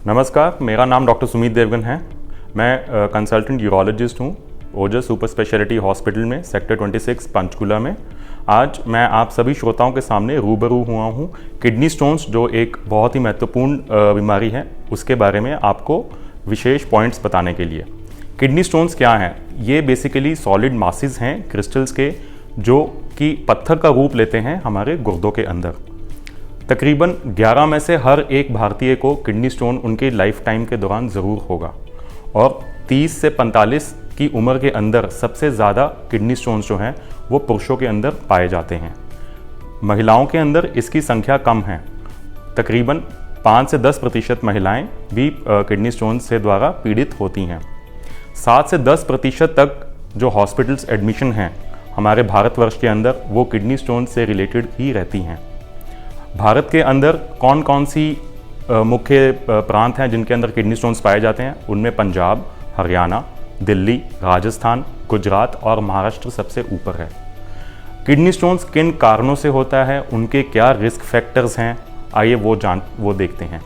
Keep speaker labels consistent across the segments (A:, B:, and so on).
A: नमस्कार, मेरा नाम डॉक्टर सुमित देवगन है। मैं कंसल्टेंट यूरोलॉजिस्ट हूँ ओजस सुपर स्पेशलिटी हॉस्पिटल में सेक्टर 26 पंचकुला में। आज मैं आप सभी श्रोताओं के सामने रूबरू हुआ हूँ किडनी स्टोन्स, जो एक बहुत ही महत्वपूर्ण बीमारी है, उसके बारे में आपको विशेष पॉइंट्स बताने के लिए। किडनी स्टोन्स क्या हैं? ये बेसिकली सॉलिड मासेस हैं क्रिस्टल्स के, जो कि पत्थर का रूप लेते हैं हमारे गुर्दों के अंदर। तकरीबन 11 में से हर एक भारतीय को किडनी स्टोन उनकी लाइफ टाइम के दौरान ज़रूर होगा, और 30 से 45 की उम्र के अंदर सबसे ज़्यादा किडनी स्टोन्स जो हैं वो पुरुषों के अंदर पाए जाते हैं। महिलाओं के अंदर इसकी संख्या कम है। तकरीबन 5 से 10% महिलाएं भी किडनी स्टोन से द्वारा पीड़ित होती हैं। 7 से 10% तक जो हॉस्पिटल्स एडमिशन हैं हमारे भारतवर्ष के अंदर, वो किडनी स्टोन से रिलेटेड ही रहती हैं। भारत के अंदर कौन कौन सी मुख्य प्रांत हैं जिनके अंदर किडनी स्टोन्स पाए जाते हैं? उनमें पंजाब, हरियाणा, दिल्ली, राजस्थान, गुजरात और महाराष्ट्र सबसे ऊपर है। किडनी स्टोन्स किन कारणों से होता है, उनके क्या रिस्क फैक्टर्स हैं, आइए वो देखते हैं।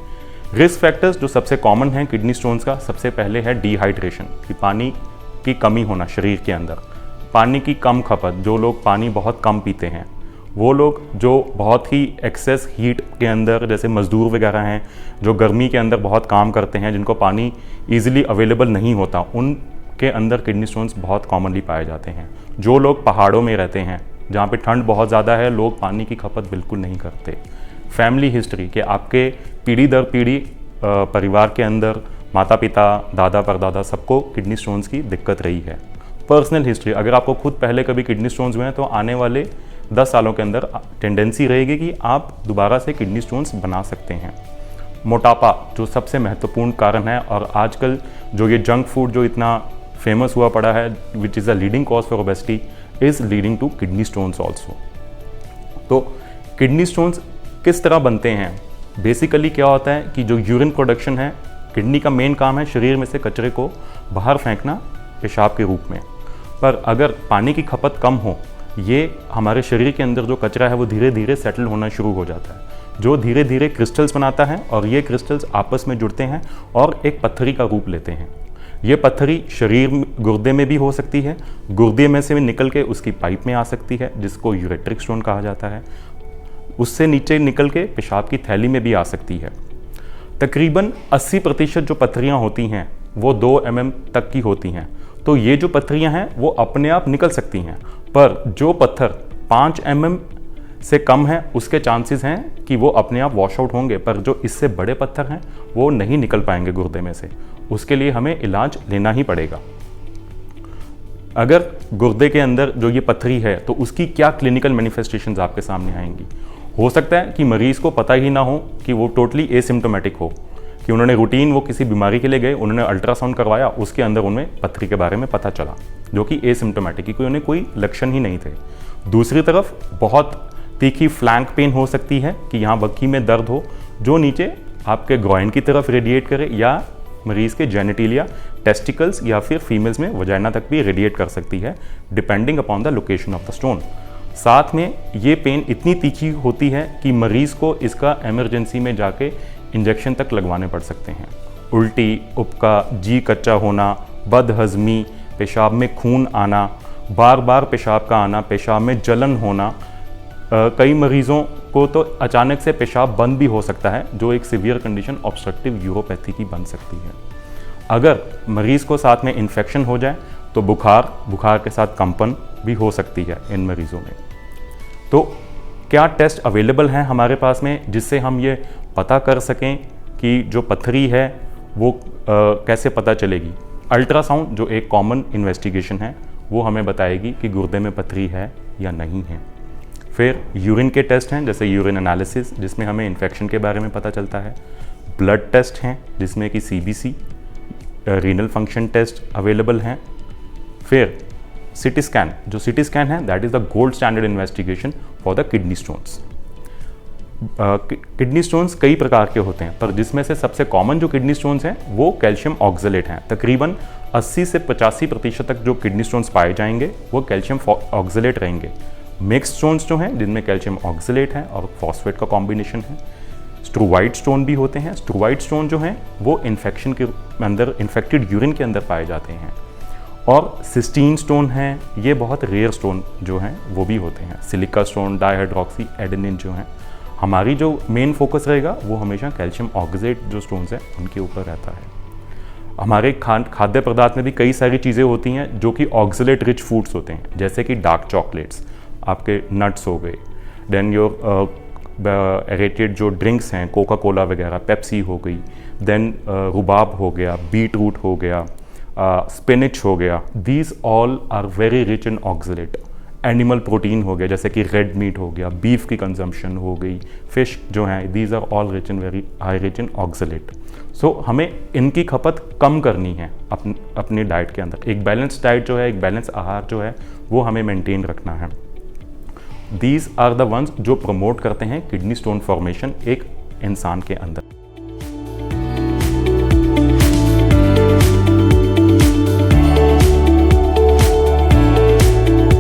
A: रिस्क फैक्टर्स जो सबसे कॉमन हैं किडनी स्टोन्स का, सबसे पहले है डिहाइड्रेशन, कि पानी की कमी होना शरीर के अंदर, पानी की कम खपत। जो लोग पानी बहुत कम पीते हैं, वो लोग जो बहुत ही एक्सेस हीट के अंदर, जैसे मज़दूर वगैरह हैं जो गर्मी के अंदर बहुत काम करते हैं, जिनको पानी ईजिली अवेलेबल नहीं होता, उनके अंदर किडनी स्टोन्स बहुत कॉमनली पाए जाते हैं। जो लोग पहाड़ों में रहते हैं जहाँ पे ठंड बहुत ज़्यादा है, लोग पानी की खपत बिल्कुल नहीं करते। फैमिली हिस्ट्री, के आपके पीढ़ी दर पीढ़ी परिवार के अंदर माता पिता, दादा परदादा सबको किडनी स्टोन्स की दिक्कत रही है। पर्सनल हिस्ट्री, अगर आपको खुद पहले कभी किडनी स्टोन्स हुए हैं तो आने वाले 10 सालों के अंदर टेंडेंसी रहेगी कि आप दोबारा से किडनी स्टोन्स बना सकते हैं। मोटापा जो सबसे महत्वपूर्ण कारण है, और आजकल जो ये जंक फूड जो इतना फेमस हुआ पड़ा है, which is a leading cause for obesity, is leading to kidney stones also. तो किडनी स्टोन्स किस तरह बनते हैं? बेसिकली क्या होता है कि जो यूरिन प्रोडक्शन है, किडनी का मेन काम है शरीर में से कचरे को बाहर फेंकना पेशाब के रूप में। पर अगर पानी की खपत कम हो, ये हमारे शरीर के अंदर जो कचरा है वो धीरे धीरे सेटल होना शुरू हो जाता है, जो धीरे धीरे क्रिस्टल्स बनाता है, और ये क्रिस्टल्स आपस में जुड़ते हैं और एक पत्थरी का रूप लेते हैं। ये पत्थरी शरीर गुर्दे में भी हो सकती है, गुर्दे में से भी निकल के उसकी पाइप में आ सकती है, जिसको यूरेट्रिक स्टोन कहा जाता है। उससे नीचे निकल के पेशाब की थैली में भी आ सकती है। तकरीबन 80% जो पत्थरियाँ होती हैं वो 2 mm तक की होती हैं। तो ये जो पत्थरियाँ हैं वो अपने आप निकल सकती हैं, पर जो पत्थर 5 mm से कम है उसके चांसेस हैं कि वो अपने आप वॉश आउट होंगे, पर जो इससे बड़े पत्थर हैं वो नहीं निकल पाएंगे गुर्दे में से। उसके लिए हमें इलाज लेना ही पड़ेगा। अगर गुर्दे के अंदर जो ये पत्थरी है तो उसकी क्या क्लिनिकल मैनिफेस्टेशंस आपके सामने आएंगी? हो सकता है कि मरीज को पता ही ना हो, कि वो टोटली एसिम्टोमेटिक हो, कि उन्होंने रूटीन वो किसी बीमारी के लिए गए, उन्होंने अल्ट्रासाउंड करवाया, उसके अंदर उन्हें पत्थरी के बारे में पता चला, जो कि एसिम्टोमेटिक, कि उन्हें कोई लक्षण ही नहीं थे। दूसरी तरफ बहुत तीखी फ्लैंक पेन हो सकती है, कि यहाँ बग्घी में दर्द हो, जो नीचे आपके ग्रॉइन की तरफ रेडिएट करे, या मरीज़ के जेनेटिलिया, टेस्टिकल्स या फिर फीमेल्स में वजाइना तक भी रेडिएट कर सकती है, depending upon the location of the stone. साथ में ये पेन इतनी तीखी होती है कि मरीज़ को इसका इमरजेंसी में जाके इंजेक्शन तक लगवाने पड़ सकते हैं। उल्टी, उपका, जी कच्चा होना, बदहज़मी, पेशाब में खून आना, बार बार पेशाब का आना, पेशाब में जलन होना, कई मरीज़ों को तो अचानक से पेशाब बंद भी हो सकता है, जो एक सीवियर कंडीशन ऑब्स्ट्रक्टिव यूरोपैथी की बन सकती है। अगर मरीज़ को साथ में इन्फेक्शन हो जाए तो बुखार के साथ कंपन भी हो सकती है इन मरीज़ों में। तो क्या टेस्ट अवेलेबल हैं हमारे पास में जिससे हम ये पता कर सकें कि जो पत्थरी है वो कैसे पता चलेगी? अल्ट्रासाउंड जो एक कॉमन इन्वेस्टिगेशन है, वो हमें बताएगी कि गुर्दे में पत्थरी है या नहीं है। फिर यूरिन के टेस्ट हैं, जैसे यूरिन एनालिसिस, जिसमें हमें इन्फेक्शन के बारे में पता चलता है। ब्लड टेस्ट हैं, जिसमें कि CBC, renal function test available हैं। फिर सिटी स्कैन, जो सिटी स्कैन है that is the gold standard investigation for the kidney stones. Kidney stones कई प्रकार के होते हैं, पर जिसमें से सबसे कॉमन जो किडनी स्टोन्स हैं वो कैल्शियम ऑक्सलेट हैं। तकरीबन 80 से 85% तक जो किडनी स्टोन्स पाए जाएंगे वो कैल्शियम ऑक्सलेट रहेंगे। मिक्स्ड स्टोन्स जो हैं जिनमें कैल्शियम ऑक्सलेट है और फॉस्फेट का कॉम्बिनेशन है। स्ट्रूवाइड स्टोन भी होते हैं। स्ट्रूवाइड स्टोन जो हैं वो इन्फेक्शन के अंदर, इन्फेक्टेड यूरिन के अंदर पाए जाते हैं। और सिस्टीन स्टोन हैं, ये बहुत रेयर स्टोन जो हैं वो भी होते हैं। सिलिका स्टोन, डाइहाइड्रोक्सी एडेनिन जो हैं, हमारी जो मेन फोकस रहेगा वो हमेशा कैल्शियम ऑक्जेट जो स्टोन्स हैं उनके ऊपर रहता है। हमारे खाद्य पदार्थ में भी कई सारी चीज़ें होती हैं जो कि ऑक्जेलेट रिच फूड्स होते हैं, जैसे कि डार्क चॉकलेट्स, आपके नट्स हो गए, देन योर एरेटेड जो ड्रिंक्स हैं, कोका कोला वगैरह, पेप्सी हो गई, देन रुबाब हो गया, बीट रूट हो गया, स्पिनिच हो गया। These all are very rich in oxalate. Animal protein हो गया, जैसे कि रेड मीट हो गया, बीफ की कंजम्पशन हो गई, फिश जो हैं, these are all rich in very high rich in oxalate. So हमें इनकी खपत कम करनी है अपनी डाइट के अंदर। एक बैलेंस डाइट जो है, एक बैलेंस आहार जो है वो हमें मेंटेन रखना है। दीज आर द वंस जो प्रमोट करते हैं किडनी स्टोन फॉर्मेशन एक इंसान के अंदर।